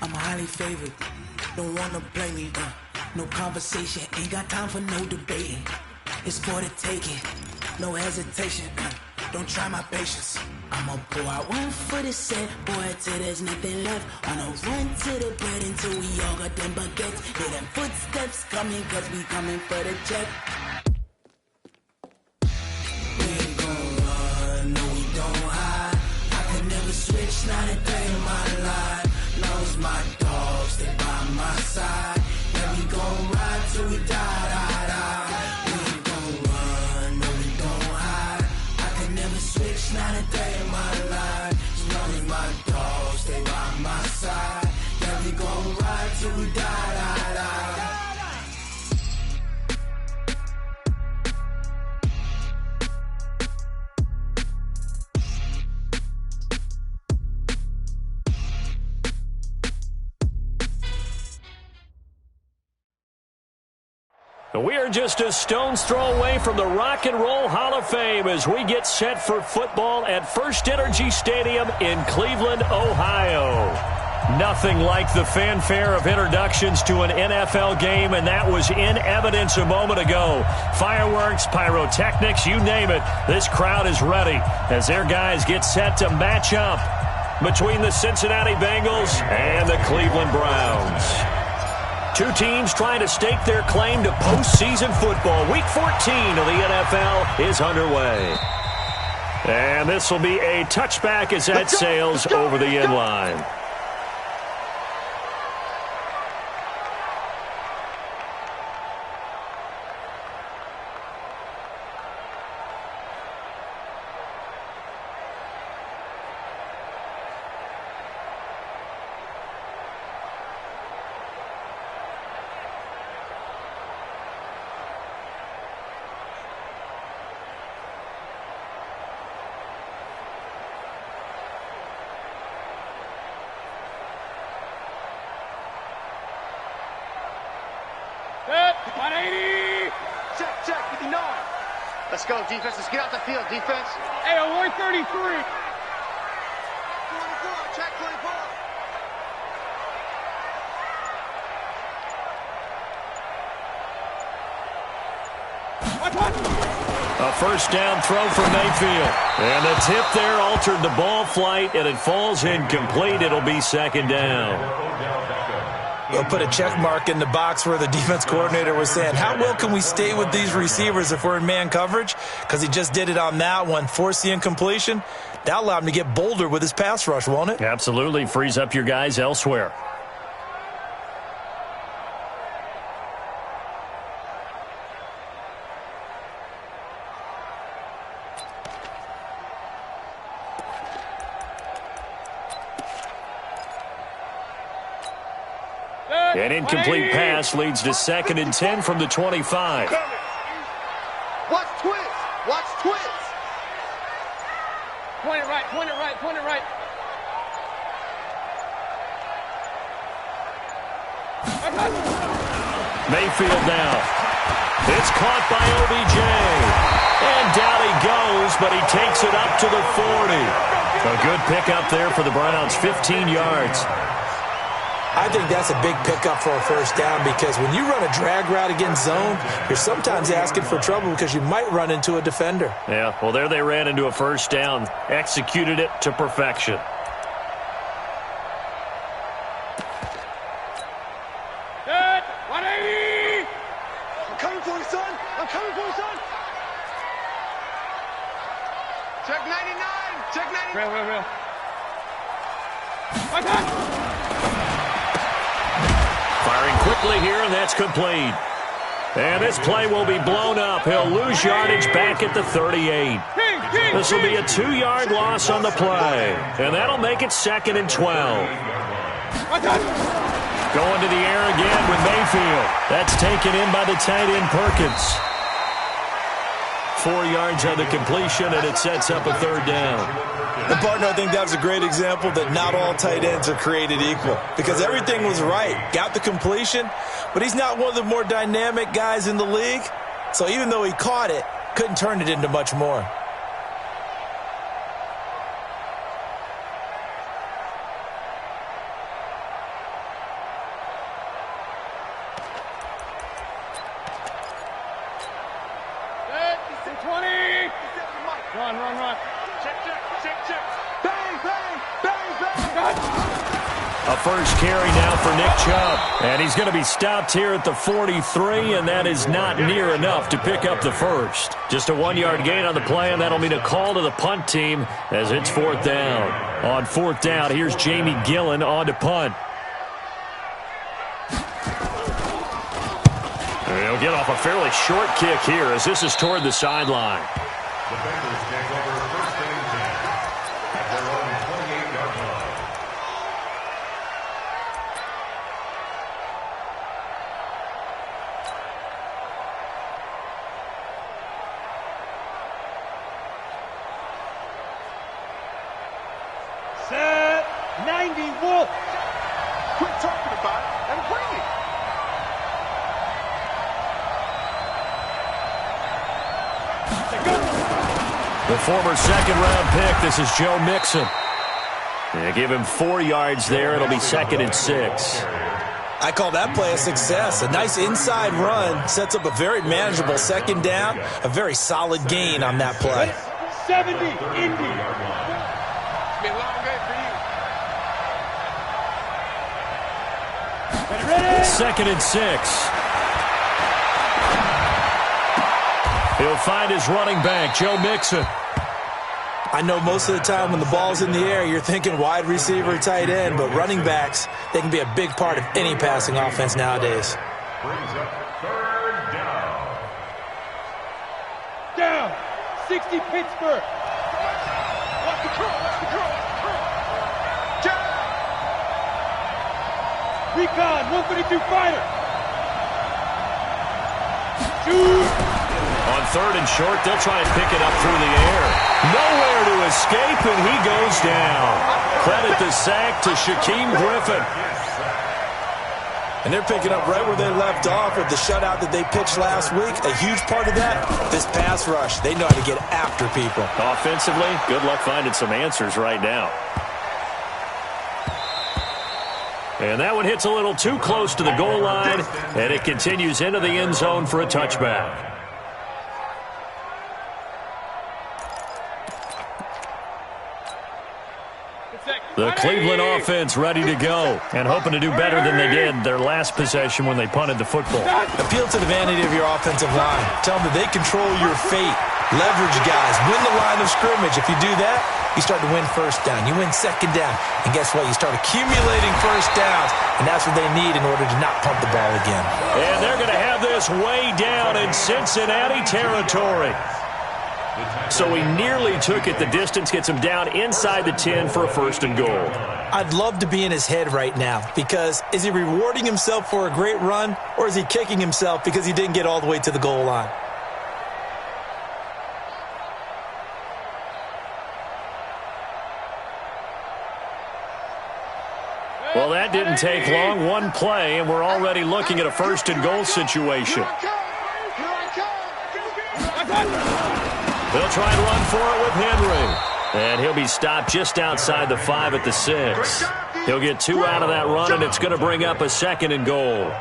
I'm highly favored. Don't wanna play me, no conversation. Ain't got time for no debating. It's for the taking, no hesitation. Don't try my patience. I'ma pour out one for the set, boy, till there's nothing left. On a run to the bread until we all got them baguettes. Hear them footsteps coming, cause we coming for the check. We ain't gon' run, no we don't hide. I can never switch, not a day in my life. Knows my dogs, they by my side. Yeah, we gon' ride till we die, die, die. We ain't gon' run, no we don't hide. I can never switch, not a day in my life. As long as my dogs, they by my side. Yeah, we gon' ride till we die, die, die. We are just a stone's throw away from the Rock and Roll Hall of Fame as we get set for football at First Energy Stadium in Cleveland, Ohio. Nothing like the fanfare of introductions to an NFL game, and that was in evidence a moment ago. Fireworks, pyrotechnics, you name it. This crowd is ready as their guys get set to match up between the Cincinnati Bengals and the Cleveland Browns. Two teams trying to stake their claim to postseason football. Week 14 of the NFL is underway. And this will be a touchback as that sails over the end line. Let's go, defense. Let's get out the field, defense. Hey, 133. 24, check 24. A first down throw for Mayfield. And the tip there altered the ball flight, and it falls incomplete. It'll be second down. We'll put a check mark in the box where the defense coordinator was saying, how well can we stay with these receivers if we're in man coverage? Because he just did it on that one, forced the incompletion. That'll allow him to get bolder with his pass rush, won't it? Absolutely. Frees up your guys elsewhere. An incomplete pass leads to 2nd and 10 from the 25. Watch twist. Watch twist. Point it right, point it right, point it right. Mayfield now. It's caught by OBJ. And down he goes, but he takes it up to the 40. A good pickup there for the Browns, 15 yards. I think that's a big pickup for a first down because when you run a drag route against zone, you're sometimes asking for trouble because you might run into a defender. Yeah, well, there they ran into a first down, executed it to perfection. Good, 180! I'm coming for you, son. I'm coming for you, son. Check 99. Check 99. Real. Right back. Firing quickly here, and that's complete. And this play will be blown up. He'll lose yardage back at the 38. This will be a 2-yard loss on the play. And that'll make it 2nd and 12. Going to the air again with Mayfield. That's taken in by the tight end Perkins. 4 yards on the completion, and it sets up a 3rd down. And, partner, I think that was a great example that not all tight ends are created equal because everything was right. Got the completion, but he's not one of the more dynamic guys in the league. So even though he caught it, couldn't turn it into much more. A first carry now for Nick Chubb. And he's going to be stopped here at the 43, and that is not near enough to pick up the first. Just a 1-yard gain on the play, and that'll mean a call to the punt team as it's 4th down. On 4th down, here's Jamie Gillen on to punt. He'll get off a fairly short kick here as this is toward the sideline. The Bengals take over 1st and 10 at their own 28-yard line. Set 90 Wolf. Quit talking about it and bring it. The former second-round pick, this is Joe Mixon. They give him 4 yards there. It'll be 2nd and 6. I call that play a success. A nice inside run sets up a very manageable 2nd down. A very solid gain on that play. 70, Indy. Been a long day for you. Ready? 2nd and 6. He'll find his running back, Joe Mixon. I know most of the time when the ball's in the air, you're thinking wide receiver, tight end, but running backs, they can be a big part of any passing offense nowadays. Brings up 3rd down. Down. 60 Pittsburgh. Watch the curl, watch the curl, watch the curl. Jump. Recon, 152 fighter. Shoot. On 3rd and short, they'll try and pick it up through the air. Nowhere to escape, and he goes down. Credit the sack to Shaquem Griffin. And they're picking up right where they left off with the shutout that they pitched last week. A huge part of that, this pass rush. They know how to get after people. Offensively, good luck finding some answers right now. And that one hits a little too close to the goal line, and it continues into the end zone for a touchback. The Cleveland offense ready to go and hoping to do better than they did their last possession when they punted the football. Appeal to the vanity of your offensive line. Tell them that they control your fate. Leverage guys. Win the line of scrimmage. If you do that, you start to win 1st down. You win 2nd down. And guess what? You start accumulating 1st downs. And that's what they need in order to not pump the ball again. And they're going to have this way down in Cincinnati territory. So he nearly took it. The distance gets him down inside the 10 for a 1st and goal. I'd love to be in his head right now because is he rewarding himself for a great run or is he kicking himself because he didn't get all the way to the goal line? Well, that didn't take long. One play, and we're already looking at a 1st and goal situation. Here I come. They'll try and run for it with Henry. And he'll be stopped just outside the 5 at the 6. He'll get 2 out of that run, and it's going to bring up a 2nd and goal.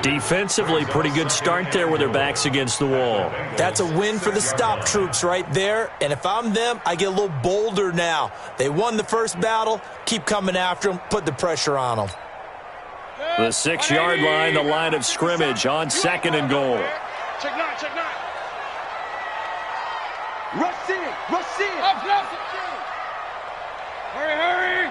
Defensively, pretty good start there with their backs against the wall. That's a win for the stop troops right there. And if I'm them, I get a little bolder now. They won the first battle. Keep coming after them. Put the pressure on them. The 6-yard line, the line of scrimmage on 2nd and goal. Check 9, check 9. Rush in, rush in. Up, up. Hurry, hurry.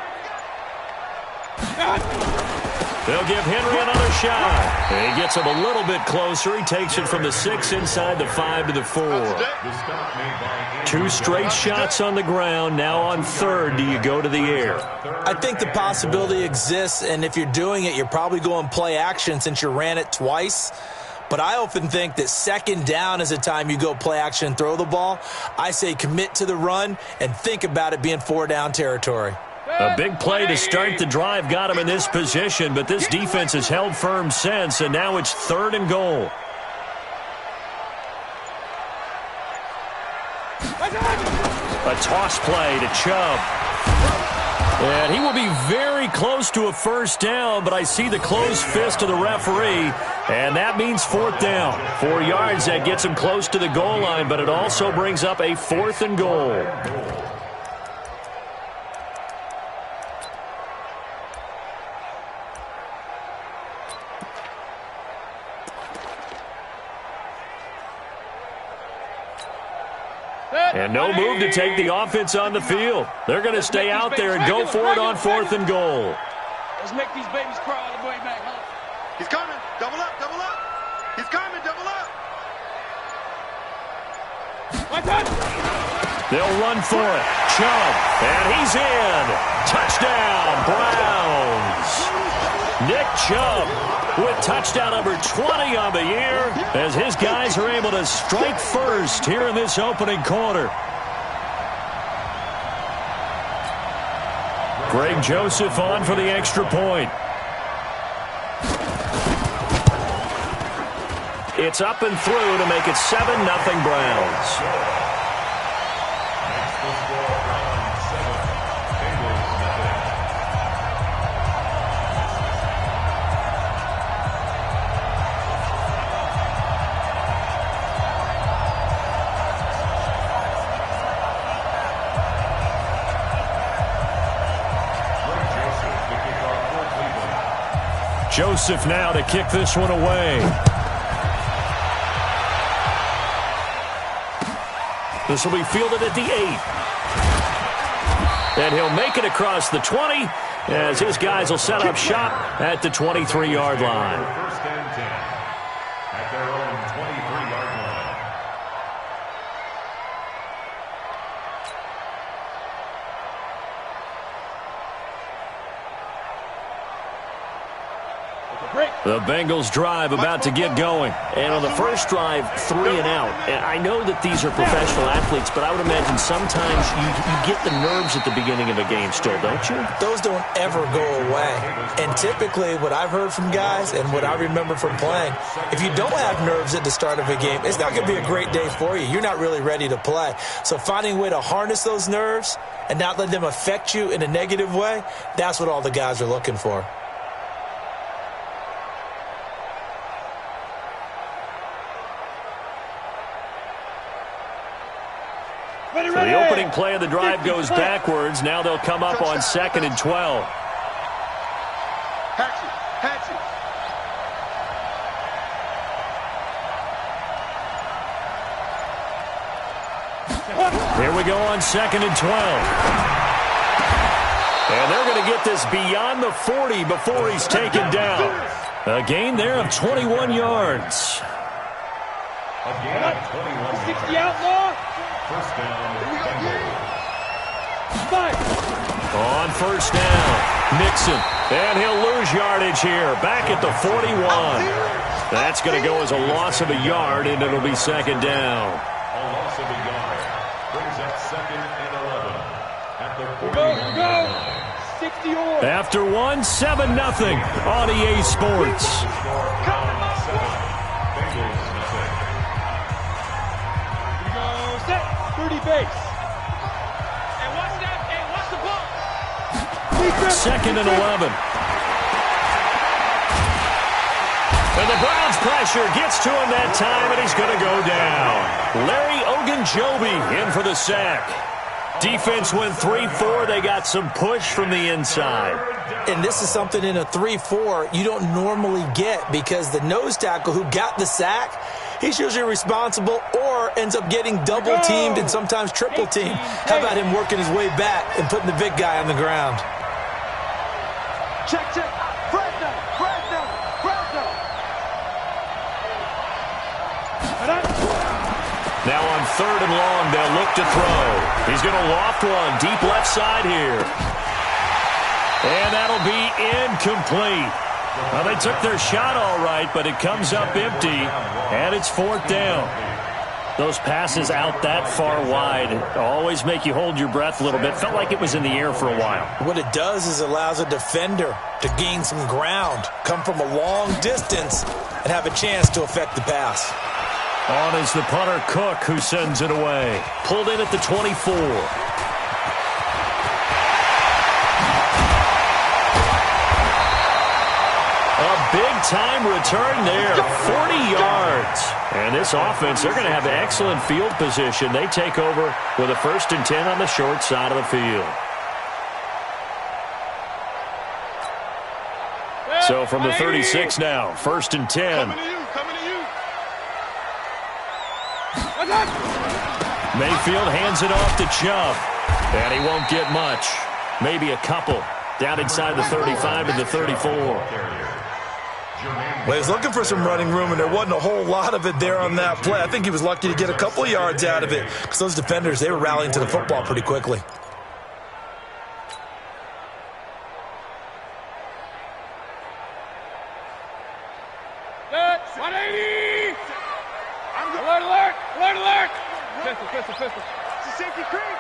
They'll give Henry another shot. And he gets him a little bit closer. He takes it from the 6 inside the 5 to the 4. 2 straight shots on the ground. Now on 3rd, do you go to the air? I think the possibility exists, and if you're doing it, you're probably going play action since you ran it twice. But I often think that 2nd down is a time you go play action and throw the ball. I say commit to the run and think about it being 4-down territory. A big play to start the drive got him in this position, but this defense has held firm since, and now it's 3rd and goal. A toss play to Chubb. And he will be very close to a 1st down, but I see the closed fist of the referee, and that means 4th down. 4 yards, that gets him close to the goal line, but it also brings up a 4th and goal. And no move to take the offense on the field. They're going to stay out there and go for it on 4th and goal. Let's make these babies cry all the way back home. He's coming. Double up, double up. He's coming, double up. They'll run for it. Chubb, and he's in. Touchdown, Browns. Nick Chubb with touchdown number 20 on the year as his guys are able to strike first here in this opening quarter. Greg Joseph on for the extra point. It's up and through to make it 7-0 Browns. Joseph now to kick this one away. This will be fielded at the 8. And he'll make it across the 20 as his guys will set up shop at the 23-yard line. First and 10 at their own 23-yard line. The Bengals drive about to get going. And on the first drive, 3 and out. And I know that these are professional athletes, but I would imagine sometimes you get the nerves at the beginning of a game still, don't you? Those don't ever go away. And typically what I've heard from guys and what I remember from playing, if you don't have nerves at the start of a game, it's not going to be a great day for you. You're not really ready to play. So finding a way to harness those nerves and not let them affect you in a negative way, that's what all the guys are looking for. So the opening play of the drive goes backwards. Now they'll come up on 2nd and 12. Hatchet. Here we go on 2nd and 12. And they're going to get this beyond the 40 before he's taken down. A gain there of 21 yards. A gain of 21 60 yards. outlaw. First down, Bengals. On first down, Mixon. And he'll lose yardage here. Back at the 41. That's going to go as a loss of a yard, and it'll be 2nd down. A loss of a yard brings up 2nd and 11 at the 40. Go. 60 or. After 1, 7-0 on EA Sports. Set. 30 base. And watch that. Hey, watch the ball. 2nd and 11. And the Browns pressure gets to him that time, and he's going to go down. Larry Ogunjobi in for the sack. Defense went 3-4. They got some push from the inside. And this is something in a 3-4 you don't normally get because the nose tackle who got the sack, he's usually responsible or ends up getting double-teamed and sometimes triple-teamed. How about him working his way back and putting the big guy on the ground? Check. Fresno. Now on 3rd and long, they'll look to throw. He's going to loft one deep left side here. And that'll be incomplete. Well, they took their shot all right, but it comes up empty, and it's 4th down. Those passes out that far wide always make you hold your breath a little bit. Felt like it was in the air for a while. What it does is allows a defender to gain some ground, come from a long distance, and have a chance to affect the pass. On is the punter, Cook, who sends it away. Pulled in at the 24. A big-time return there, 40 yards. And this offense, they're going to have excellent field position. They take over with a 1st and 10 on the short side of the field. So from the 36 now, 1st and 10. Coming to you. Mayfield hands it off to Chubb. And he won't get much. Maybe a couple. Down inside the 35 and the 34. Well, he was looking for some running room, and there wasn't a whole lot of it there on that play. I think he was lucky to get a couple of yards out of it because those defenders, they were rallying to the football pretty quickly. Good. 180. Alert, alert, alert, alert. Pistol, pistol, pistol. It's a safety creep.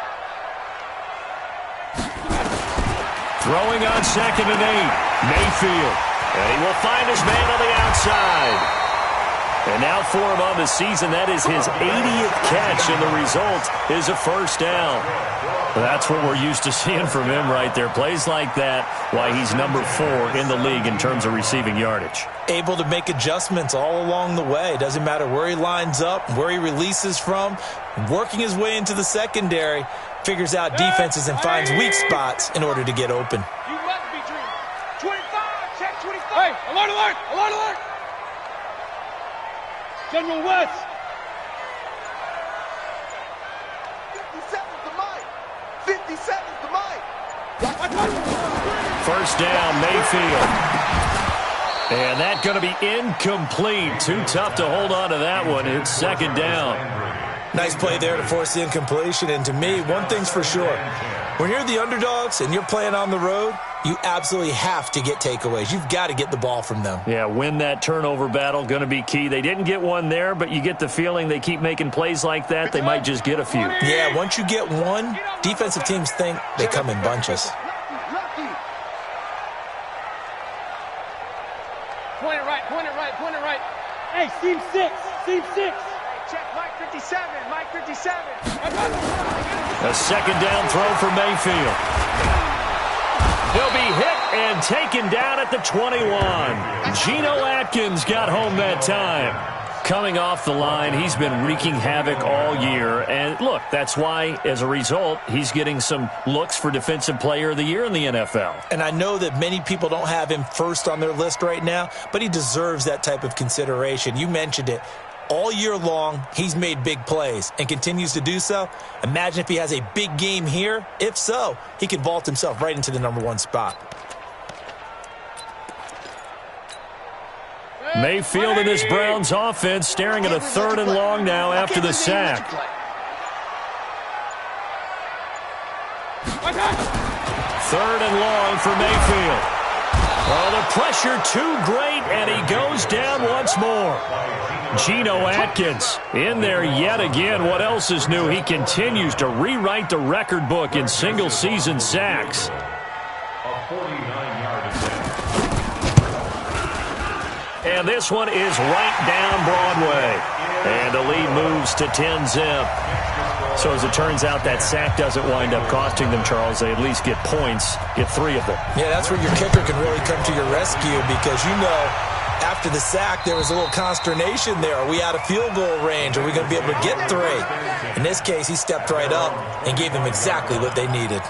Throwing on 2nd and 8. Mayfield. And he will find his man on the outside. And now for him on the season, that is his 80th catch, and the result is a first down. That's what we're used to seeing from him right there. Plays like that, why he's number 4 in the league in terms of receiving yardage. Able to make adjustments all along the way. Doesn't matter where he lines up, where he releases from. Working his way into the secondary, figures out defenses and finds weak spots in order to get open. You must be dreaming. 25, check 25. Hey, alert, alert, alert, alert. General West. 57's the mic. 57's the mic. First down, Mayfield. And that's going to be incomplete. Too tough to hold on to that one. It's 2nd down. Nice play there to force the incompletion. And to me, one thing's for sure. When you're the underdogs and you're playing on the road, you absolutely have to get takeaways. You've got to get the ball from them. Yeah, win that turnover battle, going to be key. They didn't get one there, but you get the feeling they keep making plays like that, they might just get a few. Yeah, once you get one, defensive teams think they come in bunches. Point it right, point it right, point it right. Hey, seam 6, seam 6. Check Mike 57, Mike 57. A 2nd down throw for Mayfield. He'll be hit and taken down at the 21. Geno Atkins got home that time. Coming off the line, he's been wreaking havoc all year. And look, that's why, as a result, he's getting some looks for Defensive Player of the Year in the NFL. And I know that many people don't have him first on their list right now, but he deserves that type of consideration. You mentioned it. All year long, he's made big plays and continues to do so. Imagine if he has a big game here. If so, he could vault himself right into the number 1 spot. Mayfield and his Browns offense staring at a 3rd and long now after the sack. 3rd and long for Mayfield. Oh, the pressure too great, and he goes down once more. Geno Atkins in there yet again. What else is new? He continues to rewrite the record book in single-season sacks. And this one is right down Broadway. And the lead moves to 10-zip. So as it turns out, that sack doesn't wind up costing them, Charles. They at least get points, get 3 of them. Yeah, that's where your kicker can really come to your rescue because, you know, after the sack, there was a little consternation there. Are we out of field goal range? Are we going to be able to get 3? In this case, he stepped right up and gave them exactly what they needed.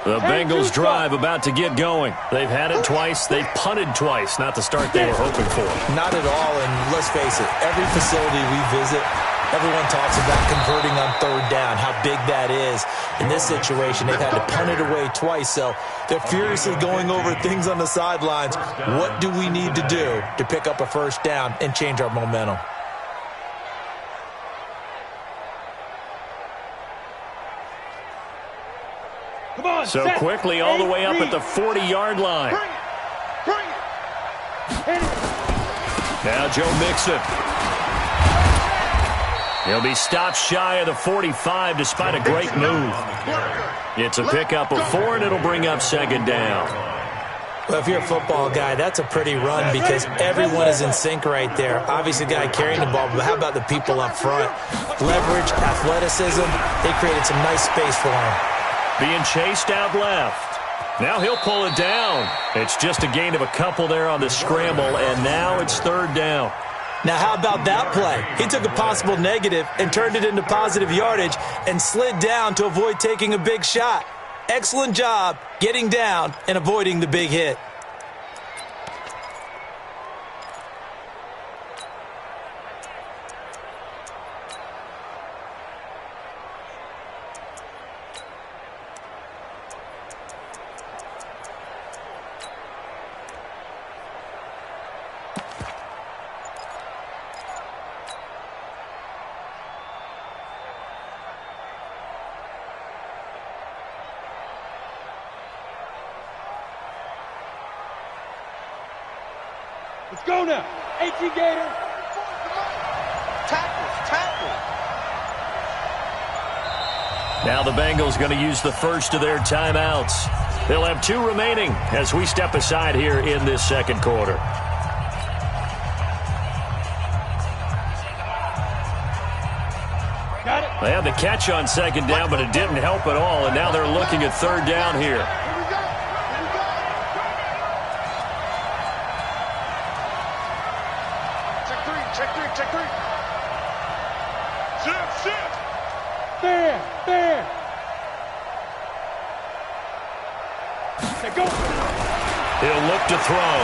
The Bengals drive about to get going. They've had it twice. They've punted twice. Not the start they were hoping for. Not at all, and let's face it, every facility we visit, everyone talks about converting on 3rd down, how big that is. In this situation, they've had to punt it away twice, so they're furiously going over things on the sidelines. What do we need to do to pick up a first down and change our momentum? So quickly all the way up at the 40-yard line. Now Joe Mixon. He'll be stopped shy of the 45 despite a great move. It's a pickup of 4, and it'll bring up 2nd down. Well, if you're a football guy, that's a pretty run because everyone is in sync right there. Obviously, the guy carrying the ball, but how about the people up front? Leverage, athleticism, they created some nice space for him. Being chased out left. Now he'll pull it down. It's just a gain of a couple there on the scramble, and now it's 3rd down. Now, how about that play? He took a possible negative and turned it into positive yardage and slid down to avoid taking a big shot. Excellent job getting down and avoiding the big hit. Let's go now. 18 Gator. Tackle. Now the Bengals going to use the first of their timeouts. They'll have 2 remaining as we step aside here in this second quarter. Got it. They had the catch on second down, but it didn't help at all, and now they're looking at third down here. Check three. Sit. There. Let's go. He'll look to throw.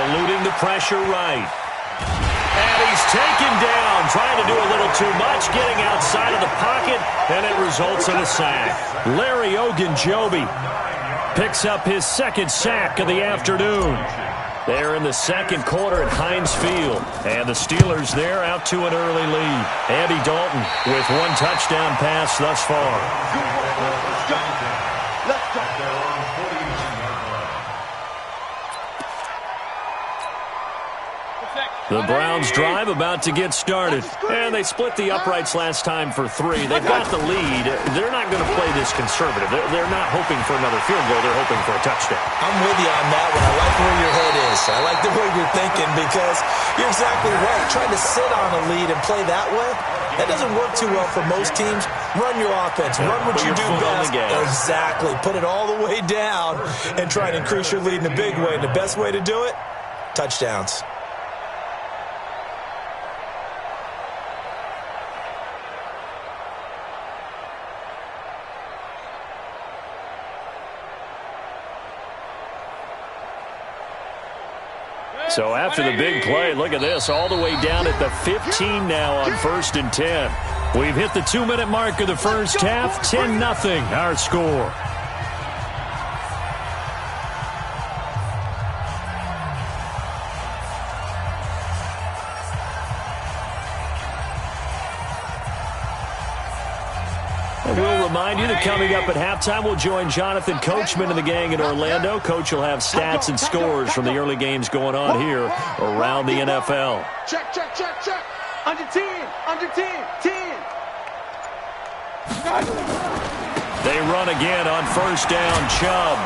Eluding the pressure right. And he's taken down, trying to do a little too much, getting outside of the pocket, and it results in a sack. Larry Ogunjobi picks up his second sack of the afternoon. They're in the second quarter at Heinz Field, and the Steelers there out to an early lead. Andy Dalton with 1 touchdown pass thus far. Let's go. The Browns drive about to get started. And they split the uprights last time for 3. They've got the lead. They're not going to play this conservative. They're not hoping for another field goal. They're hoping for a touchdown. I'm with you on that one. I like where your head is. I like the way you're thinking because you're exactly right. Trying to sit on a lead and play that way, that doesn't work too well for most teams. Run your offense. Run what you do best. Exactly. Put it all the way down and try and increase your lead in a big way. And the best way to do it, touchdowns. So after the big play, look at this, all the way down at the 15 now on 1st and 10. We've hit the 2-minute mark of the first half, 10-0 our score. And we'll remind you that coming up at halftime, we'll join Jonathan Coachman and the gang in Orlando. Coach will have stats and scores from the early games going on here around the NFL. Check. Under 10. 10. They run again on first down, Chubb.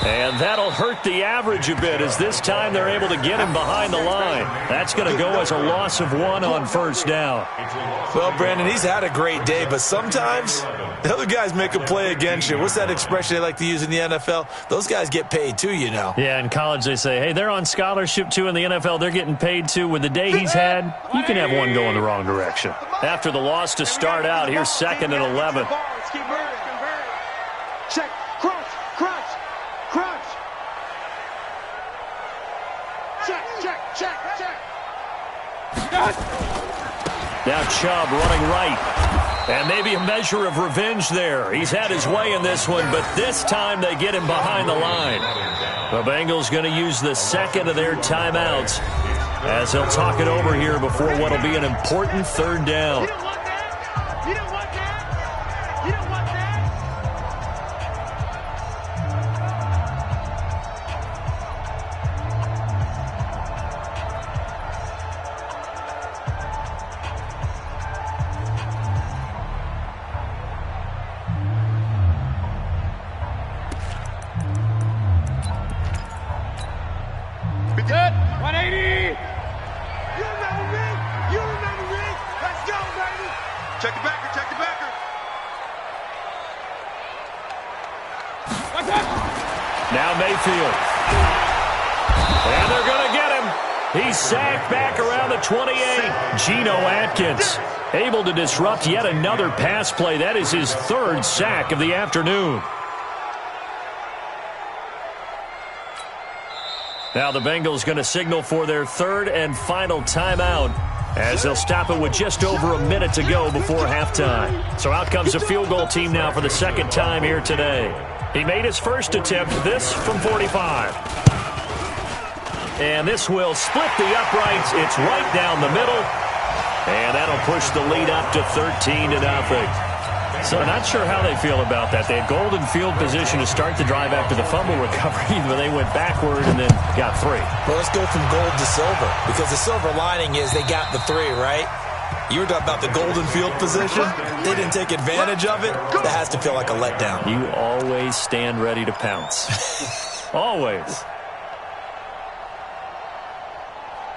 And that'll hurt the average a bit as this time they're able to get him behind the line. That's going to go as a loss of 1 on first down. Well, Brandon, he's had a great day, but sometimes the other guys make a play against you. What's that expression they like to use in the NFL? Those guys get paid too, you know. Yeah, in college they say, hey, they're on scholarship too. In the NFL, they're getting paid too. With the day he's had, you can have one go in the wrong direction. After the loss to start out, here's 2nd and 11. Check. Crunch. Check. Now Chubb running right. And maybe a measure of revenge there. He's had his way in this one, but this time they get him behind the line. The Bengals going to use the second of their timeouts as they'll talk it over here before what will be an important third down. Good. 180. You remember me. Let's go, baby. Check the backer. What's that? Now Mayfield. And they're going to get him. He's sacked back around the 28. Geno Atkins able to disrupt yet another pass play. That is his 3rd sack of the afternoon. Now the Bengals going to signal for their 3rd and final timeout as they'll stop it with just over a minute to go before halftime. So out comes the field goal team now for the 2nd time here today. He made his first attempt, this from 45. And this will split the uprights. It's right down the middle. And that'll push the lead up to 13-0. So not sure how they feel about that. They had golden field position to start the drive after the fumble recovery, but they went backward and then got 3. Well, let's go from gold to silver, because the silver lining is they got the 3, right? You were talking about the golden field position. They didn't take advantage of it. That has to feel like a letdown. You always stand ready to pounce. Always.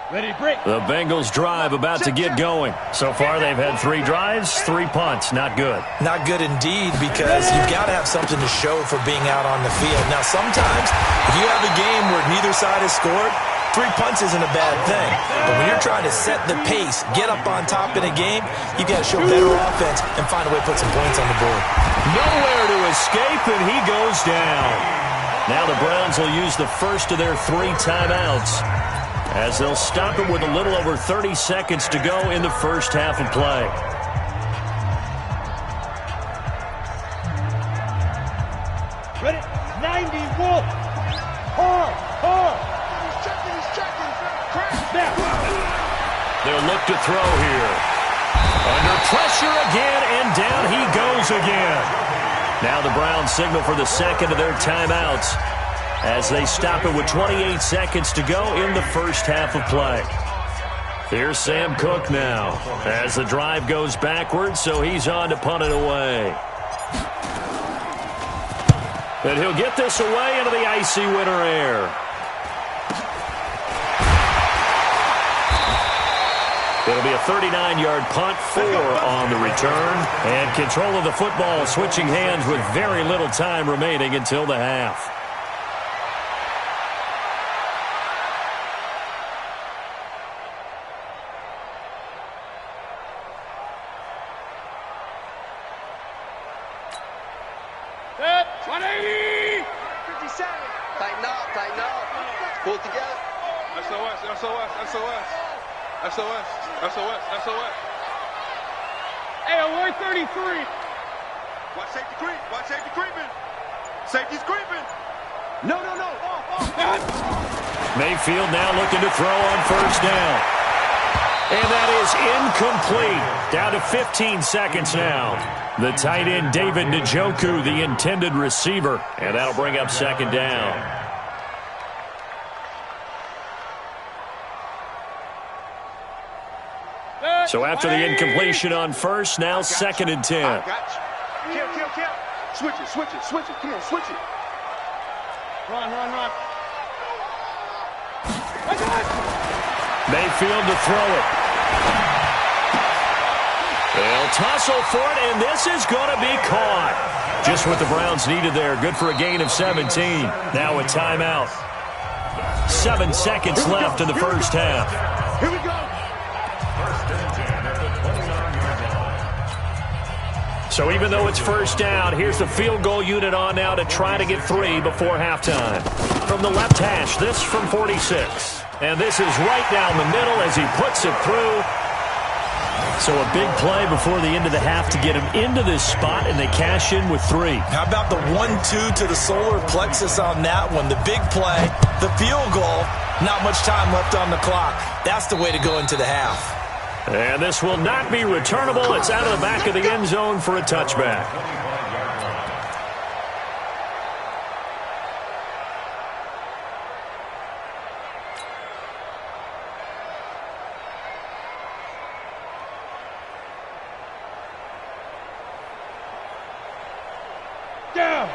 Ready, break. The Bengals drive about to get going. So far, they've had 3 drives, 3 punts. Not good. Not good indeed, because you've got to have something to show for being out on the field. Now, sometimes, if you have a game where neither side has scored, 3 punts isn't a bad thing. But when you're trying to set the pace, get up on top in a game, you've got to show better offense and find a way to put some points on the board. Nowhere to escape, and he goes down. Now the Browns will use the first of their 3 timeouts, as they'll stop it with a little over 30 seconds to go in the first half of play. Ready? 90, Wolf. Hard. He's checking. Crash. Now. They'll look to throw here. Under pressure again, and down he goes again. Now the Browns signal for the second of their timeouts, as they stop it with 28 seconds to go in the first half of play. Here's Sam Cook now, as the drive goes backwards, so he's on to punt it away. And he'll get this away into the icy winter air. It'll be a 39-yard punt, 4 on the return, and control of the football switching hands with very little time remaining until the half. Set. 180. 57. Tighten up. Pull it together. SOS. Hey, alert 33. Watch safety creeping. Safety's creeping. No. Off. Mayfield now looking to throw on first down. And that is incomplete. Down to 15 seconds now. The tight end, David Njoku, the intended receiver. And that'll bring up second down. So after the incompletion on first, now 2nd and 10. I got you. Kill. Switch it. Come on, switch it. Run. Mayfield to throw it. They'll tussle for it, and this is going to be caught. Just what the Browns needed there. Good for a gain of 17. Now a timeout. 7 seconds left in the first half. Here we go. So even though it's first down, here's the field goal unit on now to try to get 3 before halftime. From the left hash, this from 46. And this is right down the middle as he puts it through. So a big play before the end of the half to get him into this spot, and they cash in with 3. How about the 1-2 to the solar plexus on that one? The big play, the field goal, not much time left on the clock. That's the way to go into the half. And this will not be returnable. It's out of the back of the end zone for a touchback.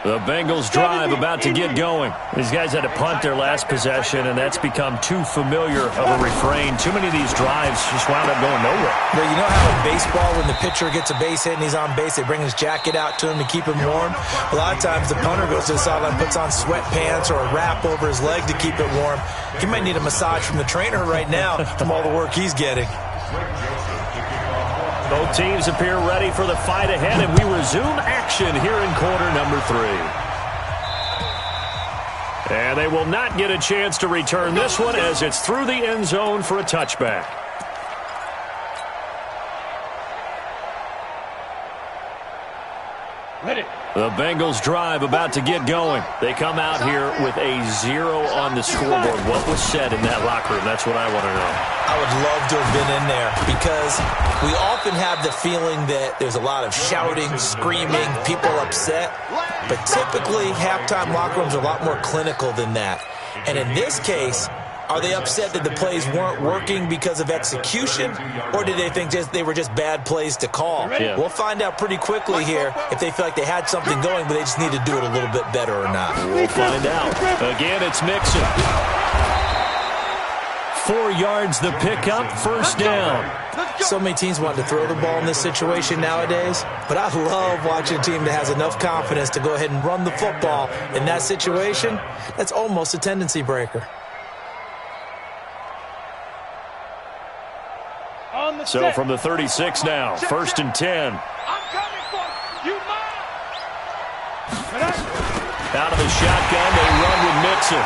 The Bengals drive about to get going. These guys had to punt their last possession, and that's become too familiar of a refrain. Too many of these drives just wound up going nowhere. But you know how in baseball, when the pitcher gets a base hit and he's on base, they bring his jacket out to him to keep him warm? A lot of times the punter goes to the sideline, puts on sweatpants or a wrap over his leg to keep it warm. He might need a massage from the trainer right now from all the work he's getting. Both teams appear ready for the fight ahead, and we resume action here in quarter number 3. And they will not get a chance to return this one as it's through the end zone for a touchback. Ready. The Bengals drive about to get going. They come out here with a 0 on the scoreboard. What was said in that locker room? That's what I want to know. I would love to have been in there because we often have the feeling that there's a lot of shouting, screaming, people upset. But typically, halftime locker rooms are a lot more clinical than that. And in this case, are they upset that the plays weren't working because of execution, or did they think they were just bad plays to call? Yeah. We'll find out pretty quickly here if they feel like they had something going, but they just need to do it a little bit better or not. We'll find out. Again, it's Mixon. 4 yards the pickup, first down. So many teams want to throw the ball in this situation nowadays, but I love watching a team that has enough confidence to go ahead and run the football. In that situation, that's almost a tendency breaker. So from the 36 now, first and 10. I'm coming for you. Out of the shotgun, they run with Mixon.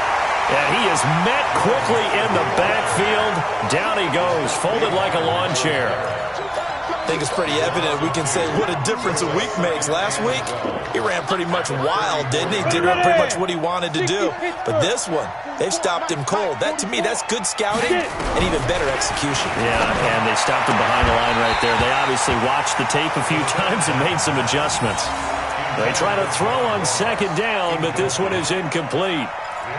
And he is met quickly in the backfield. Down he goes, folded like a lawn chair. I think it's pretty evident. We can say what a difference a week makes. Last week, he ran pretty much wild, didn't he? Did pretty much what he wanted to do. But this one, they've stopped him cold. That, to me, that's good scouting and even better execution. Yeah, and they stopped him behind the line right there. They obviously watched the tape a few times and made some adjustments. They try to throw on second down, but this one is incomplete.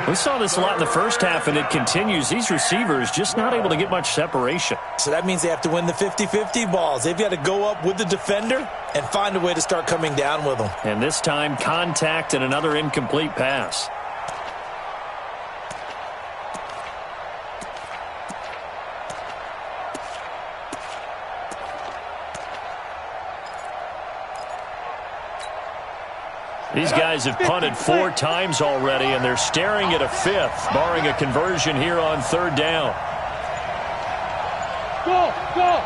We saw this a lot in the first half, and it continues. These receivers just not able to get much separation. So that means they have to win the 50-50 balls. They've got to go up with the defender and find a way to start coming down with them. And this time, contact and another incomplete pass. These guys have punted 4 times already, and they're staring at a 5th, barring a conversion here on third down. Go, go.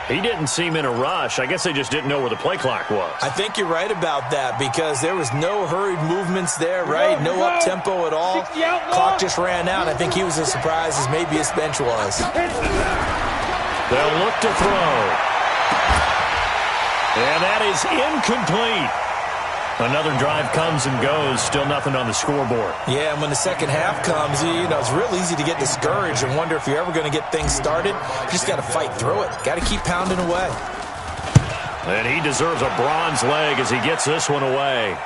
He didn't seem in a rush. I guess they just didn't know where the play clock was. I think you're right about that because there was no hurried movements there, right? No up-tempo at all. Clock just ran out. I think he was as surprised as maybe his bench was. They'll look to throw. And that is incomplete. Another drive comes and goes. Still nothing on the scoreboard. Yeah, and when the second half comes, it's real easy to get discouraged and wonder if you're ever going to get things started. You just got to fight through it. Got to keep pounding away. And he deserves a bronze leg as he gets this one away.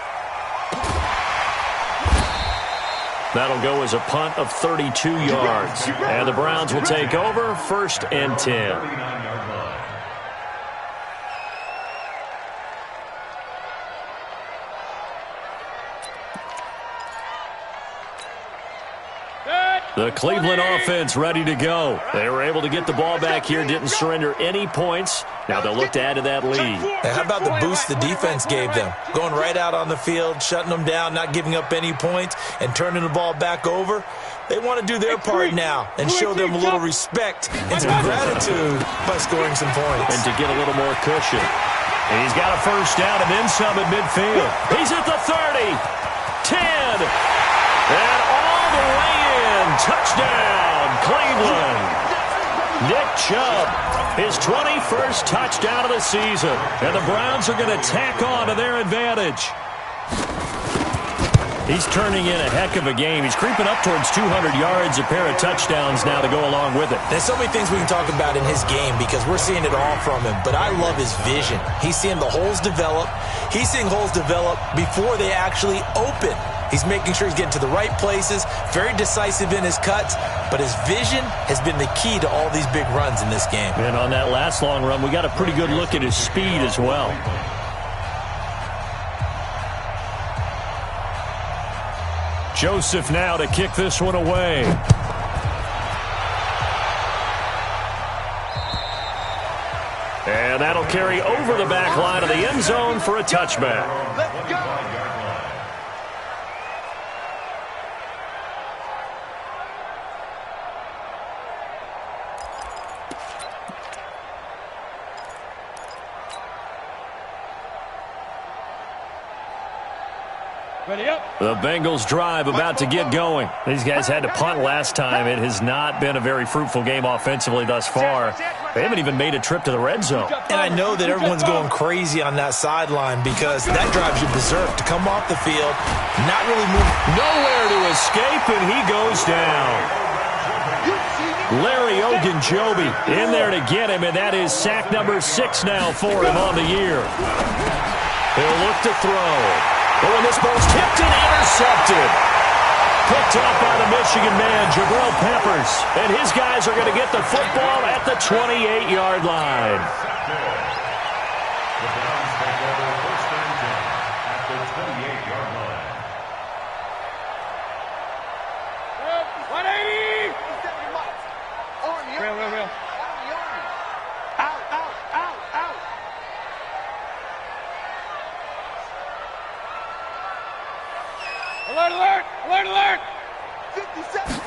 That'll go as a punt of 32 yards. And the Browns will take over, first and 10. The Cleveland offense ready to go. They were able to get the ball back here, didn't surrender any points. Now they'll look to add to that lead. And how about the boost the defense gave them? Going right out on the field, shutting them down, not giving up any points, and turning the ball back over. They want to do their part now and show them a little respect and some gratitude by scoring some points. And to get a little more cushion. And he's got a first down and then some at midfield. He's at the 30, 10, and all the way in. Touchdown, Cleveland. Nick Chubb, his 21st touchdown of the season. And the Browns are going to tack on to their advantage. He's turning in a heck of a game. He's creeping up towards 200 yards, a pair of touchdowns now to go along with it. There's so many things we can talk about in his game because we're seeing it all from him. But I love his vision. He's seeing the holes develop. He's seeing holes develop before they actually open. He's making sure he's getting to the right places, very decisive in his cuts, but his vision has been the key to all these big runs in this game. And on that last long run, we got a pretty good look at his speed as well. Joseph now to kick this one away. And that'll carry over the back line of the end zone for a touchback. Let's go. Ready up. The Bengals drive about to get going. These guys had to punt last time. It has not been a very fruitful game offensively thus far. They haven't even made a trip to the red zone. And I know that everyone's going crazy on that sideline because that drives you berserk to come off the field, not really move. Nowhere to escape, and he goes down. Larry Ogunjobi in there to get him, and that is sack number 6 now for him on the year. He'll look to throw. Oh, and this ball's tipped and intercepted. Picked up by the Michigan man, Jabril Peppers. And his guys are going to get the football at the 28-yard line. The Browns take over first and 10 at the 28-yard line. 180! Real. Out. Alert! 57.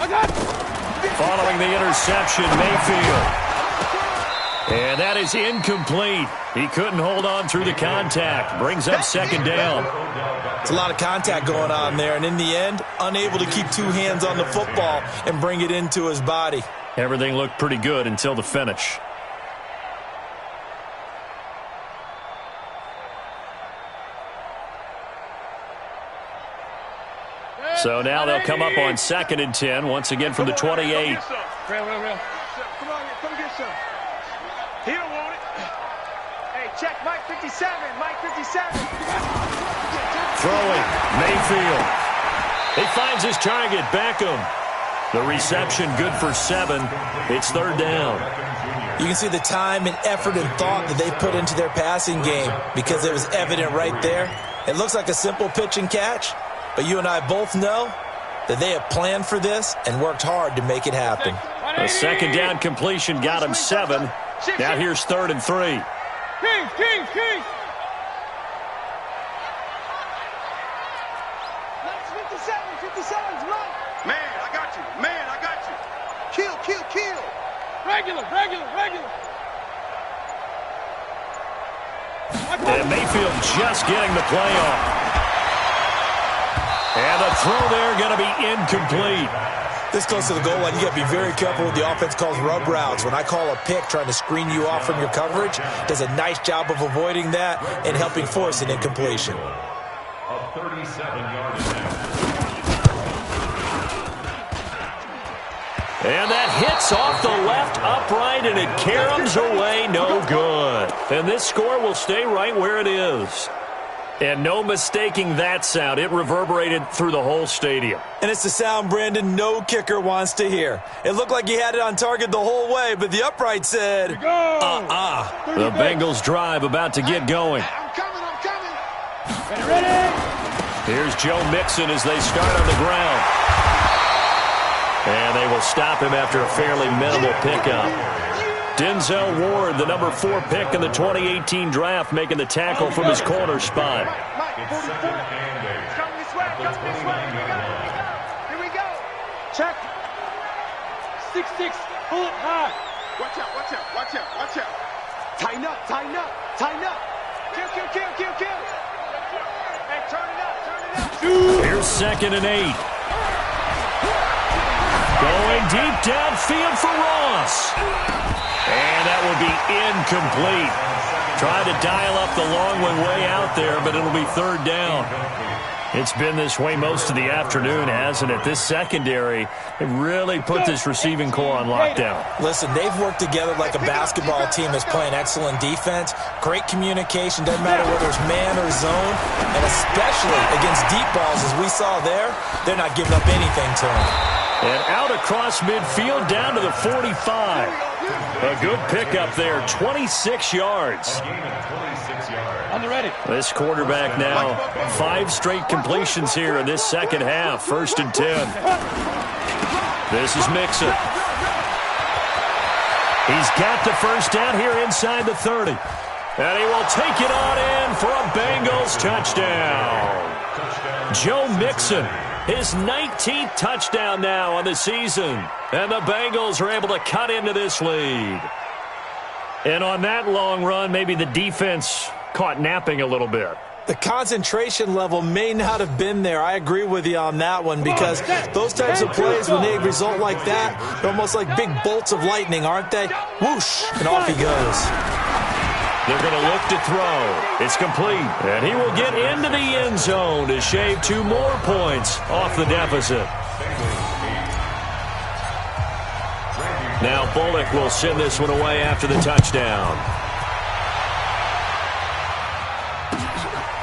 Following the interception, Mayfield. And that is incomplete. He couldn't hold on through the contact. Brings up second down. It's a lot of contact going on there, and in the end, unable to keep 2 hands on the football and bring it into his body. Everything looked pretty good until the finish. So now they'll come up on 2nd and 10, once again from the 28. Real. Come on, come get some. He don't want it. Hey, check Mike 57. Throwing, Mayfield. He finds his target, Beckham. The reception good for 7. It's 3rd down. You can see the time and effort and thought that they put into their passing game because it was evident right there. It looks like a simple pitch and catch, but you and I both know that they have planned for this and worked hard to make it happen. A 2nd down completion got him 7. Now here's 3rd and 3. King. 57's right. Man, I got you. Kill. Regular. And Mayfield just getting the play off. And the throw there going to be incomplete. This close to the goal line, you got to be very careful with the offense calls rub routes. When I call a pick trying to screen you off from your coverage, does a nice job of avoiding that and helping force an incompletion. A 37-yard attempt. And that hits off the left upright, and it caroms away, no good. And this score will stay right where it is. And no mistaking that sound. It reverberated through the whole stadium. And it's the sound, Brandon, no kicker wants to hear. It looked like he had it on target the whole way, but the upright said, The Bengals drive about to get going. I'm coming. Ready. Here's Joe Mixon as they start on the ground. And they will stop him after a fairly minimal pickup. Denzel Ward, the number 4 pick in the 2018 draft, making the tackle from his corner spot. Mike, 44. It's coming this way. Here we go. Check. 6-6. Pull it high. Watch out. Tighten up. Kill. Hey, turn it up. Here's 2nd and 8. Going deep downfield for Ross. And that will be incomplete. Tried to dial up the long way out there, but it'll be 3rd down. It's been this way most of the afternoon, hasn't it? This secondary, it really put this receiving core on lockdown. Listen, they've worked together like a basketball team that's playing excellent defense. Great communication, doesn't matter whether it's man or zone. And especially against deep balls, as we saw there, they're not giving up anything to them. And out across midfield, down to the 45. A good pickup there, 26 yards. On the ready. This quarterback now, 5 straight completions here in this second half. 1st and 10. This is Mixon. He's got the first down here inside the 30. And he will take it on in for a Bengals touchdown. Joe Mixon, his 19th touchdown now on the season. And the Bengals are able to cut into this lead. And on that long run, maybe the defense caught napping a little bit. The concentration level may not have been there. I agree with you on that one because those types of plays, when they result like that, they're almost like big bolts of lightning, aren't they? Whoosh, and off he goes. They're going to look to throw. It's complete. And he will get into the end zone to shave 2 more points off the deficit. Now Bullock will send this one away after the touchdown.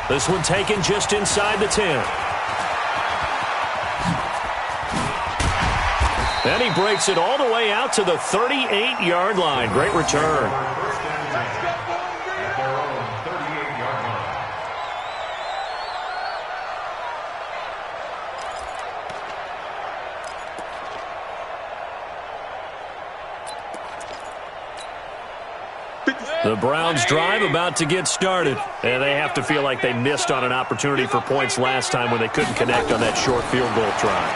This one taken just inside the 10. Then he breaks it all the way out to the 38-yard line. Great return. The Browns drive about to get started, and they have to feel like they missed on an opportunity for points last time when they couldn't connect on that short field goal try.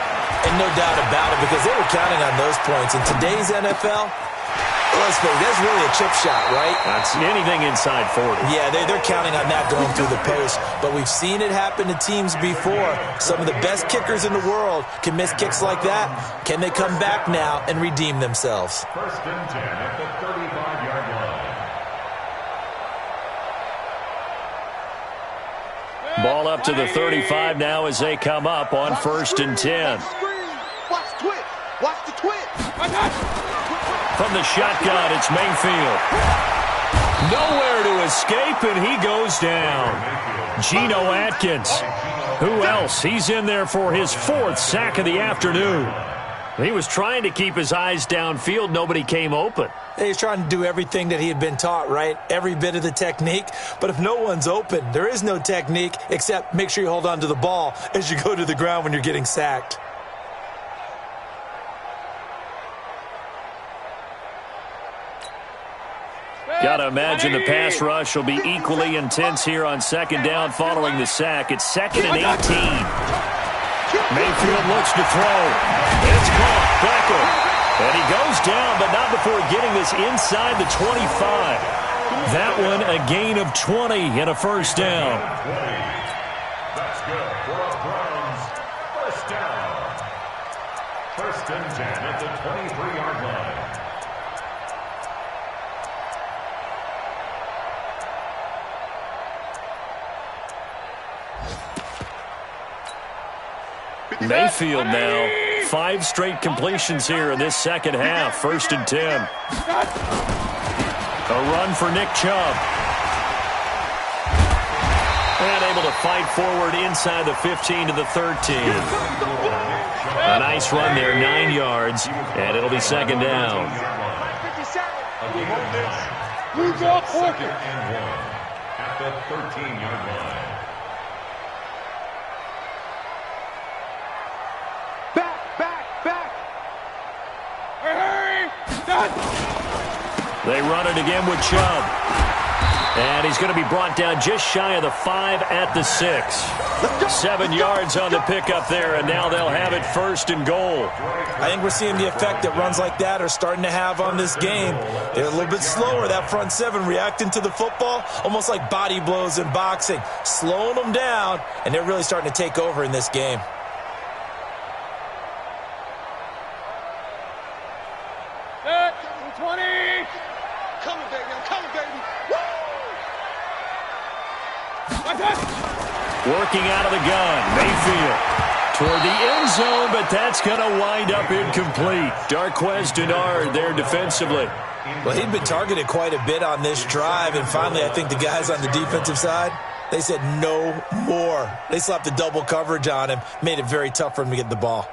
And no doubt about it, because they were counting on those points. In today's NFL, let's face it, that's really a chip shot, right? That's anything inside 40. Yeah, they're counting on that going through the post. But we've seen it happen to teams before. Some of the best kickers in the world can miss kicks like that. Can they come back now and redeem themselves? 1st and 10 at the 35-yard line. Ball up to the 35 now as they come up on 1st and 10. Watch the twist. Watch the twist. From the shotgun, it's Mayfield. Nowhere to escape, and he goes down. Geno Atkins. Who else? He's in there for his 4th sack of the afternoon. He was trying to keep his eyes downfield. Nobody came open. He's trying to do everything that he had been taught, right? Every bit of the technique. But if no one's open, there is no technique except make sure you hold on to the ball as you go to the ground when you're getting sacked. Got to imagine the pass rush will be equally intense here on 2nd down following the sack. It's 2nd and 18. Mayfield looks to throw. It's caught. Beckham. And he goes down, but not before getting this inside the 25. That one a gain of 20 and a 1st down. That's good for a Browns 1st down. 1st and 10 at the 23-yard line. Mayfield now. 5 straight completions here in this 2nd half. 1st and 10. A run for Nick Chubb. And able to fight forward inside the 15 to the 13. A nice run there, 9 yards, and it'll be 2nd down. Who's off 2nd and 1 at the 13-yard line. They run it again with Chubb. And he's going to be brought down just shy of the 5 at the 6. 7 yards on the pickup there, and now they'll have it 1st and goal. I think we're seeing the effect that runs like that are starting to have on this game. They're a little bit slower, that front 7, reacting to the football, almost like body blows in boxing, slowing them down, and they're really starting to take over in this game. Working out of the gun, Mayfield toward the end zone, but that's going to wind up incomplete. Darqueze Dennard there defensively. Well, he'd been targeted quite a bit on this drive, and finally I think the guys on the defensive side, they said no more. They slapped the double coverage on him, made it very tough for him to get the ball.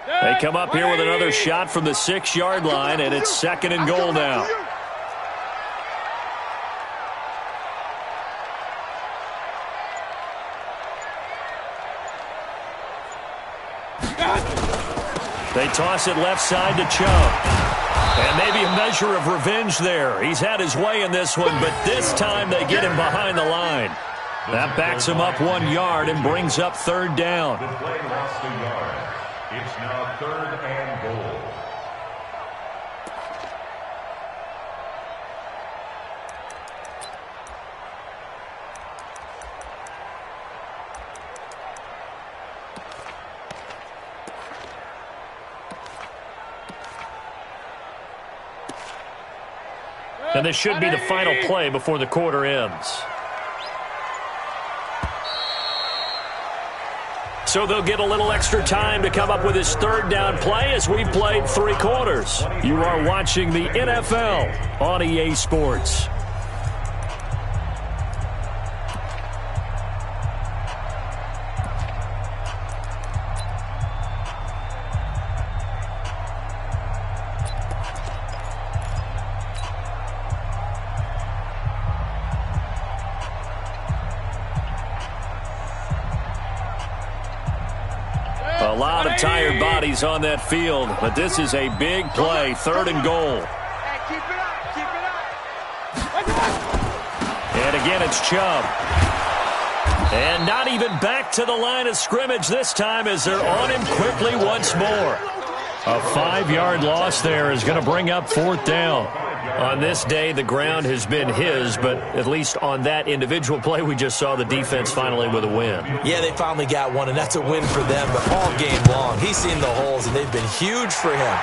They come up here with another shot from the 6-yard line, and it's 2nd and goal now. They toss it left side to Chubb. And maybe a measure of revenge there. He's had his way in this one, but this time they get him behind the line. That backs him up 1 yard and brings up 3rd down. The play lost a yard. It's now 3rd and goal. And this should be the final play before the quarter ends. So they'll get a little extra time to come up with his third down play as we've played 3 quarters. You are watching the NFL on EA Sports. A lot of tired bodies on that field, but this is a big play, 3rd and goal. Hey, keep it up. And again, it's Chubb. And not even back to the line of scrimmage this time as they're on him quickly once more. A 5-yard loss there is going to bring up 4th down. On this day, the ground has been his, but at least on that individual play, we just saw the defense finally with a win. Yeah, they finally got one, and that's a win for them, but all game long, he's seen the holes, and they've been huge for him.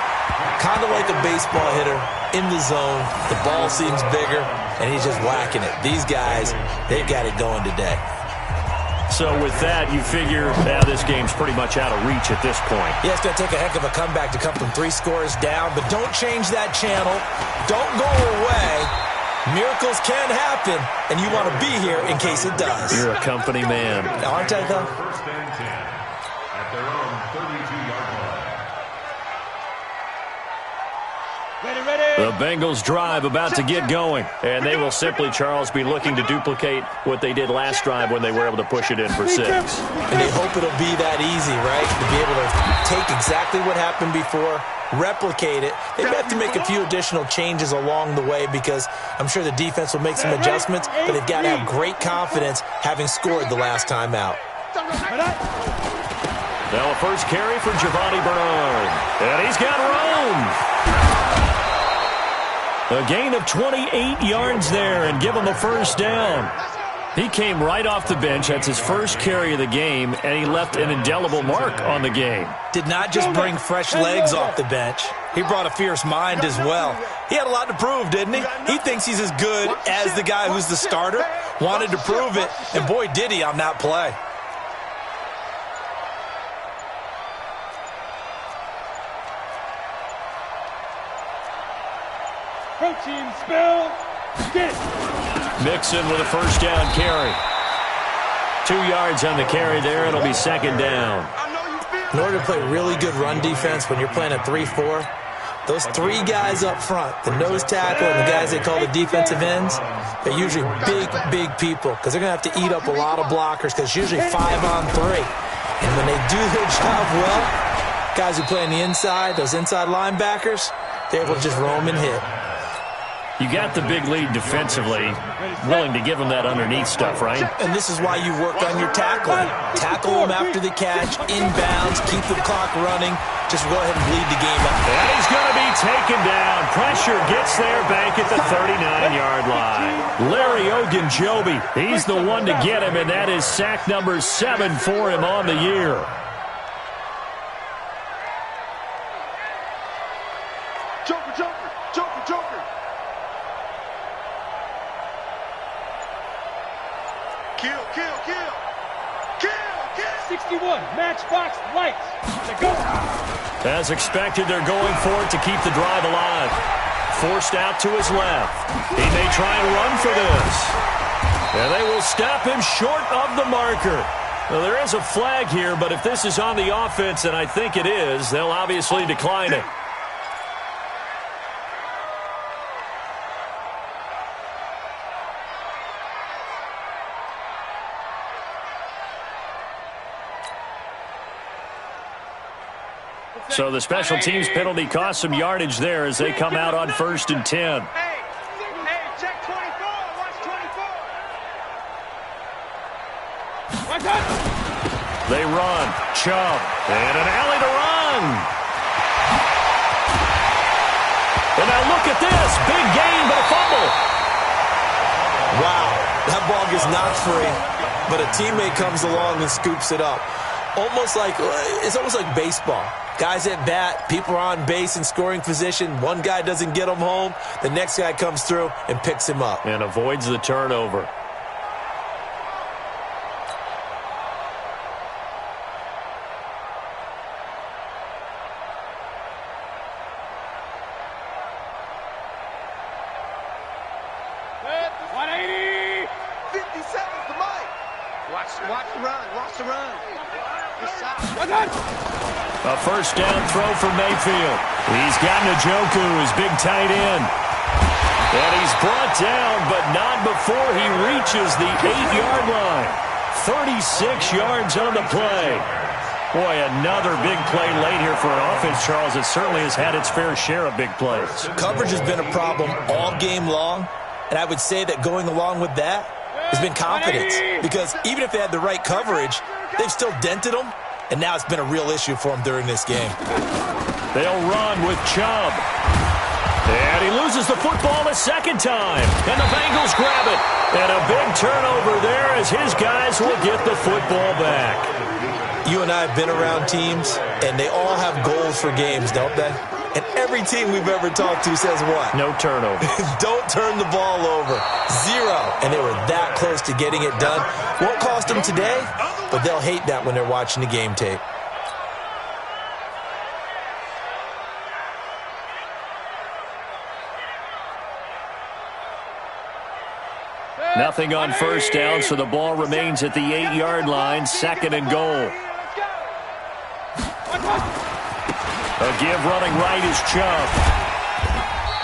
Kind of like a baseball hitter in the zone. The ball seems bigger, and he's just whacking it. These guys, they've got it going today. So with that, you figure now this game's pretty much out of reach at this point. Yeah, it's going to take a heck of a comeback to come from 3 scores down, but don't change that channel. Don't go away. Miracles can happen, and you want to be here in case it does. You're a company man. Aren't I, though? First and 10 at their own 32-yard line. The Bengals drive about to get going, and they will simply, Charles, be looking to duplicate what they did last drive when they were able to push it in for 6. And they hope it'll be that easy, right? To be able to take exactly what happened before, replicate it. They may have to make a few additional changes along the way because I'm sure the defense will make some adjustments, but they've got to have great confidence having scored the last time out. Now a first carry for Giovanni Bernard, and he's got room. A gain of 28 yards there and give him a first down. He came right off the bench. That's his first carry of the game, and he left an indelible mark on the game. Did not just bring fresh legs off the bench. He brought a fierce mind as well. He had a lot to prove, didn't he? He thinks he's as good as the guy who's the starter. Wanted to prove it, and boy, did he on that play. Protein spill. Get it. Mixon with a first down carry. 2 yards on the carry there. It'll be 2nd down. In order to play really good run defense when you're playing a 3-4, those 3 guys up front, the nose tackle and the guys they call the defensive ends, they're usually big people because they're going to have to eat up a lot of blockers because it's usually 5-on-3. And when they do their job well, guys who play on the inside, those inside linebackers, they're able to just roam and hit. You got the big lead defensively, willing to give them that underneath stuff, right? And this is why you work on your tackling. Tackle them after the catch, inbounds, keep the clock running. Just go ahead and bleed the game up. And he's going to be taken down. Pressure gets there back at the 39-yard line. Larry Ogunjobi, he's the one to get him, and that is sack number 7 for him on the year. Joker, Joker, Joker, Joker. Kill, kill, kill. Kill, kill. 61, matchbox lights. Go. As expected, they're going for it to keep the drive alive. Forced out to his left. He may try and run for this. And they will stop him short of the marker. Well, there is a flag here, but if this is on the offense, and I think it is, they'll obviously decline it. So the special teams penalty cost some yardage there as they come out on 1st and 10. Hey, check 24. Watch 24. They run. Chubb. And an alley to run. And now look at this. Big gain, but a fumble. Wow, that ball gets knocked free, but a teammate comes along and scoops it up. It's almost like baseball. Guys at bat, people are on base in scoring position. One guy doesn't get him home. The next guy comes through and picks him up. And avoids the turnover. A first down throw for Mayfield. He's got Njoku, his big tight end. And he's brought down, but not before he reaches the 8-yard line. 36 yards on the play. Boy, another big play late here for an offense, Charles. It certainly has had its fair share of big plays. Coverage has been a problem all game long, and I would say that going along with that has been confidence. Because even if they had the right coverage, they've still dented them. And now it's been a real issue for him during this game. They'll run with Chubb. And he loses the football a second time. And the Bengals grab it. And a big turnover there as his guys will get the football back. You and I have been around teams, and they all have goals for games, don't they? And every team we've ever talked to says what? No turnover. Don't turn the ball over. 0. And they were that close to getting it done. Won't cost them today, but they'll hate that when they're watching the game tape. Nothing on first down, so the ball remains at the 8-yard line, 2nd and goal. A give running right is Chubb.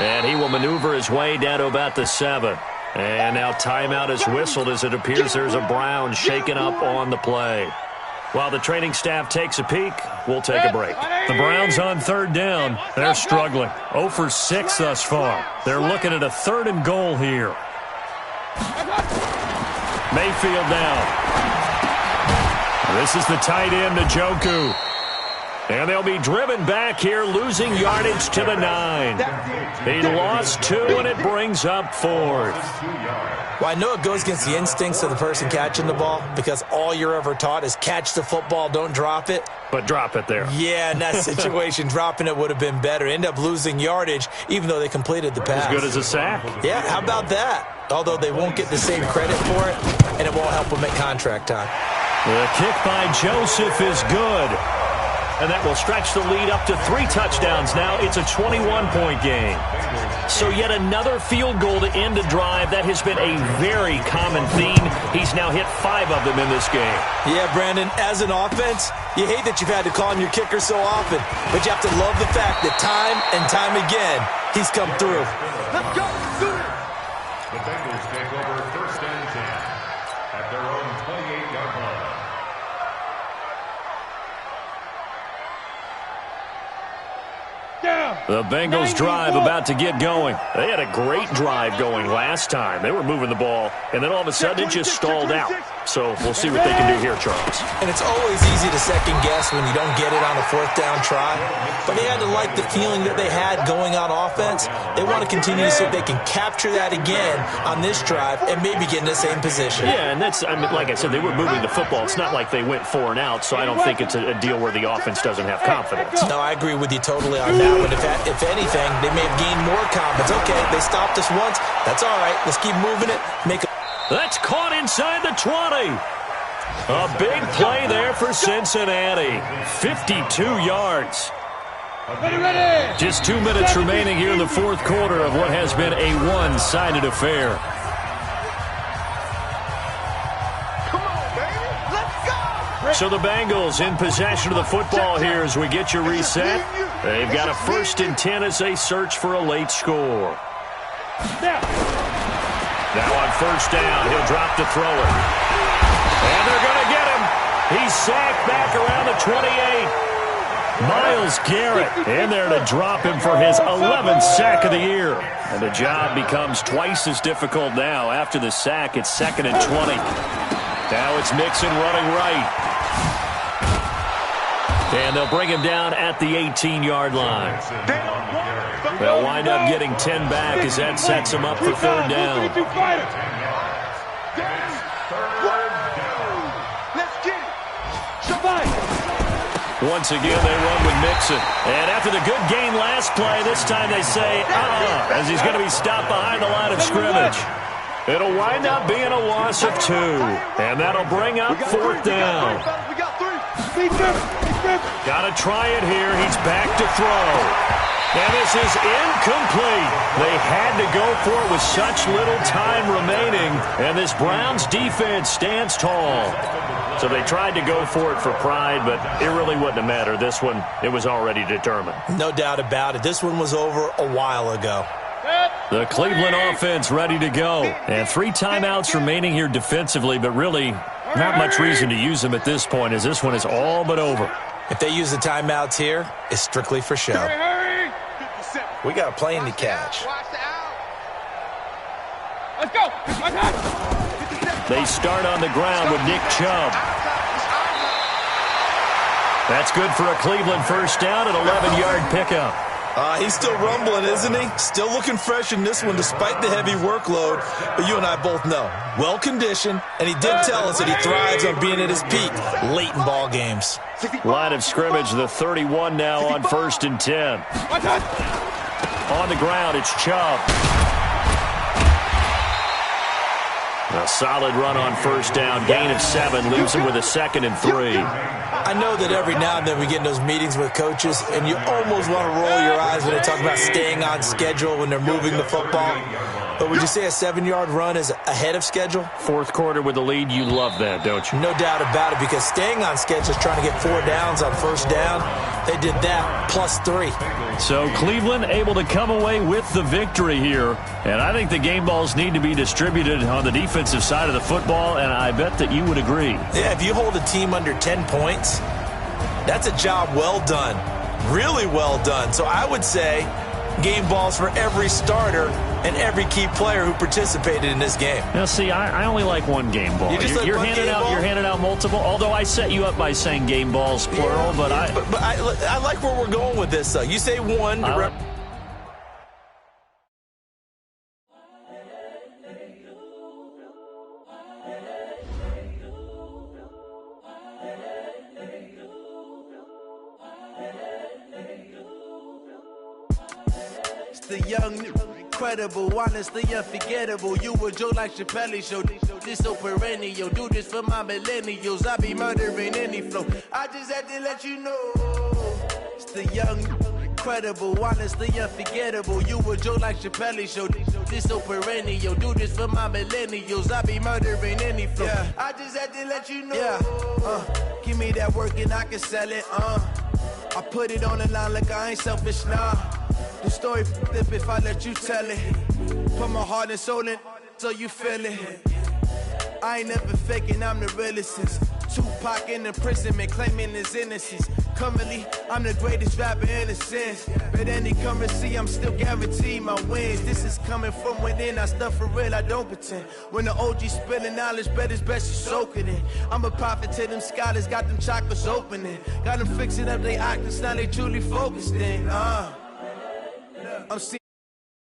And he will maneuver his way down to about the 7. And now timeout is whistled as it appears there's a Brown shaken up on the play. While the training staff takes a peek, we'll take a break. The Browns on 3rd down. They're struggling. 0 for 6 thus far. They're looking at a 3rd and goal here. Mayfield now. This is the tight end, Njoku. And they'll be driven back here, losing yardage to the 9. He lost 2, and it brings up 4th. Well, I know it goes against the instincts of the person catching the ball because all you're ever taught is catch the football, don't drop it. But drop it there. Yeah, in that situation, dropping it would have been better. End up losing yardage, even though they completed the pass. As good as a sack. Yeah, how about that? Although they won't get the same credit for it, and it won't help them at contract time. The kick by Joseph is good. And that will stretch the lead up to 3 touchdowns now. It's a 21-point game. So yet another field goal to end a drive. That has been a very common theme. He's now hit 5 of them in this game. Yeah, Brandon, as an offense, you hate that you've had to call on your kicker so often. But you have to love the fact that time and time again, he's come through. Let's go. Do it. The Bengals take over 1st and 10 at their own 28-yard line. The Bengals drive about to get going. They had a great drive going last time. They were moving the ball, and then all of a sudden it just stalled out. So we'll see what they can do here, Charles. And it's always easy to second guess when you don't get it on a 4th down try. But they had to like the feeling that they had going on offense. They want to continue to see if they can capture that again on this drive and maybe get in the same position. Yeah, and that's, I mean, like I said, they were moving the football. It's not like they went 4 and out, so I don't think it's a deal where the offense doesn't have confidence. No, I agree with you totally on that one. If anything, they may have gained more confidence. Okay, they stopped us once. That's all right. Let's keep moving it. That's caught inside the 20. A big play there for Cincinnati. 52 yards. Ready. Just 2 minutes remaining here in the 4th quarter of what has been a one-sided affair. Come on, baby. Let's go. So the Bengals in possession of the football here as we get you reset. They've got a 1st and 10 as they search for a late score. Now on 1st down, he'll drop to throw it. And they're going to get him. He's sacked back around the 28. Myles Garrett in there to drop him for his 11th sack of the year. And the job becomes twice as difficult now. After the sack, it's 2nd and 20. Now it's Mixon running right. And they'll bring him down at the 18-yard line. They'll wind up getting 10 back as that sets them up for 3rd down. Let's get it. Shabbat. Once again, they run with Mixon. And after the good gain last play, this time they say, as he's going to be stopped behind the line of scrimmage. It'll wind up being a loss of 2. And that'll bring up 4th down. Got to try it here. He's back to throw. And this is incomplete. They had to go for it with such little time remaining. And this Browns defense stands tall. So they tried to go for it for pride, but it really wouldn't have mattered. This one, it was already determined. No doubt about it. This one was over a while ago. The Cleveland offense ready to go. And 3 timeouts remaining here defensively, but really not much reason to use them at this point, as this one is all but over. If they use the timeouts here, it's strictly for show. We got a plane to catch. Let's go. They start on the ground with Nick Chubb. That's good for a Cleveland first down, an 11-yard pickup. He's still rumbling, isn't he? Still looking fresh in this one despite the heavy workload. But you and I both know, well-conditioned, and he did tell us that he thrives on being at his peak late in ball games. Line of scrimmage, the 31 now on 1st and 10. On the ground, it's Chubb. A solid run on first down, gain of 7, leaves him with a 2nd and 3. I know that every now and then we get in those meetings with coaches, and you almost want to roll your eyes when they talk about staying on schedule when they're moving the football. But would you say a 7-yard run is ahead of schedule? 4th quarter with the lead, you love that, don't you? No doubt about it, because staying on schedule is trying to get 4 downs on first down. They did that, plus 3. So Cleveland able to come away with the victory here. And I think the game balls need to be distributed on the defensive side of the football, and I bet that you would agree. Yeah, if you hold a team under 10 points, that's a job well done. Really well done. So I would say game balls for every starter and every key player who participated in this game. Now, see, I only like one game ball. You're handing out multiple, although I set you up by saying game balls, plural, but I like where we're going with this, though. You say one. The young, incredible, honestly unforgettable. You a Joe like Chappelle show. This so perennial. Do this for my millennials. I be murdering any flow. I just had to let you know. It's the young, incredible, honestly unforgettable. You a Joe like Chappelle show. This so perennial. Do this for my millennials. I be murdering any flow. Yeah. I just had to let you know. Yeah. Give me that work and I can sell it. I put it on the line like I ain't selfish, nah. The story flip if I let you tell it. Put my heart and soul in so you feel it. I ain't never faking, I'm the realest since Tupac in imprisonment, claiming his innocence. Currently, I'm the greatest rapper in a sense. But any currency, I'm still guaranteed my wins. This is coming from within, I stuff for real, I don't pretend. When the OG spilling knowledge, bet it's best you soak it in. I'm a prophet to them scholars, got them chakras opening. Got them fixing up they octaves, now they truly focused in. I'm